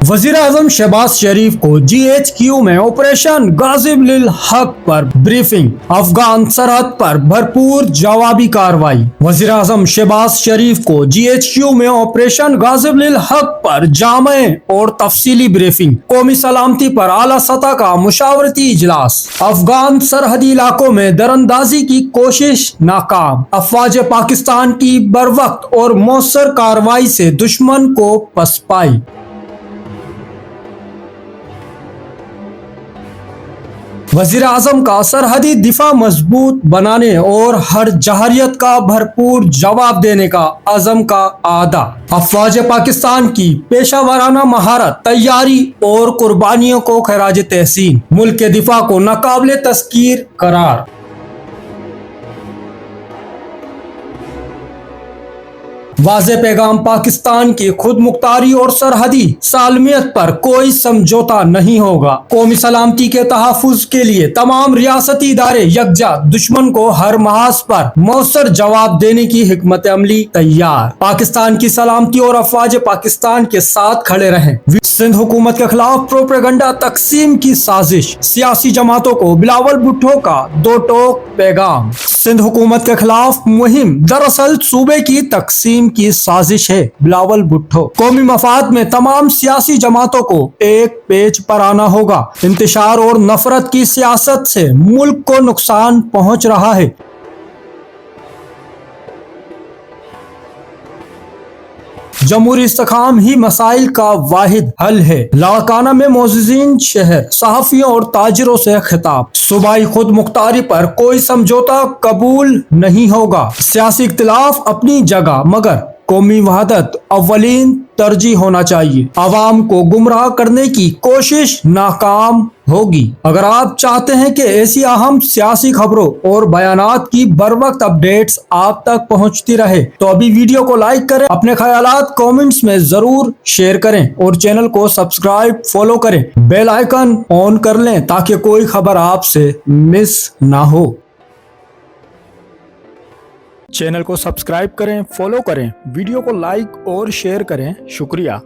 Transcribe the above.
वज़ीर-ए-आज़म शहबाज शरीफ को GHQ में ऑपरेशन गाज़िब-उल-हक़ पर ब्रीफिंग। अफगान सरहद पर भरपूर जवाबी कार्रवाई। वज़ीर-ए-आज़म शहबाज शरीफ को GHQ में ऑपरेशन गाज़िब-उल-हक़ पर जामे और तफसीली ब्रीफिंग। कौमी सलामती पर आला सतह का मुशावरती इजलास। अफगान सरहदी इलाकों में दरअंदाजी की कोशिश नाकाम। अफवाज पाकिस्तान की बरवक्त और मौसर कार्रवाई से दुश्मन को पसपाई। वज़ीर-ए-आज़म का सरहदी दिफा मजबूत बनाने और हर जहरियत का भरपूर जवाब देने का अज़म का आदा। अफवाज पाकिस्तान की पेशावराना महारत, तैयारी और कुर्बानियों को खराज तहसीन। मुल्क के दिफा को नाकाबिले तस्कीर करार। वाज़े पैगाम, पाकिस्तान की खुद मुख्तारी और सरहदी सालमियत पर कोई समझौता नहीं होगा। कौमी सलामती के तहफ़्फ़ुज़ के लिए तमाम रियासती इदारे यकजा, दुश्मन को हर महाज पर मौसर जवाब देने की हिकमत अमली तैयार। पाकिस्तान की सलामती और अफवाज पाकिस्तान के साथ खड़े रहें। सिंध हुकूमत के खिलाफ प्रोपेगेंडा तकसीम की साजिश। सियासी जमातों को बिलावल भुट्टो का दो टोक पैगाम। सिंध हुकूमत के खिलाफ मुहिम दरअसल सूबे की तकसीम की साजिश है। बिलावल भुट्टो। कौमी मफाद में तमाम सियासी जमातों को एक पेज पर आना होगा। इंतशार और नफरत की सियासत से मुल्क को नुकसान पहुंच रहा है। जमहूरी इस्तेकाम ही मसाइल का वाहिद हल है। लाड़काना में मोअज़्ज़िज़ीन शहर, सहाफ़ियों और ताजिरों से खिताब। सूबाई खुद मुख्तारी पर कोई समझौता कबूल नहीं होगा। सियासी इख्तिलाफ अपनी जगह, मगर कौमी वहदत अव्वलीन तरजीह होना चाहिए। आवाम को गुमराह करने की कोशिश नाकाम होगी। अगर आप चाहते हैं कि ऐसी अहम सियासी खबरों और बयानात की बरवक्त अपडेट्स आप तक पहुंचती रहे तो अभी वीडियो को लाइक करें, अपने ख्यालात कमेंट्स में जरूर शेयर करें और चैनल को सब्सक्राइब फॉलो करें। बेल आइकन ऑन कर लें ताकि कोई खबर आपसे मिस ना हो। चैनल को सब्सक्राइब करें, फॉलो करें, वीडियो को लाइक और शेयर करें। शुक्रिया।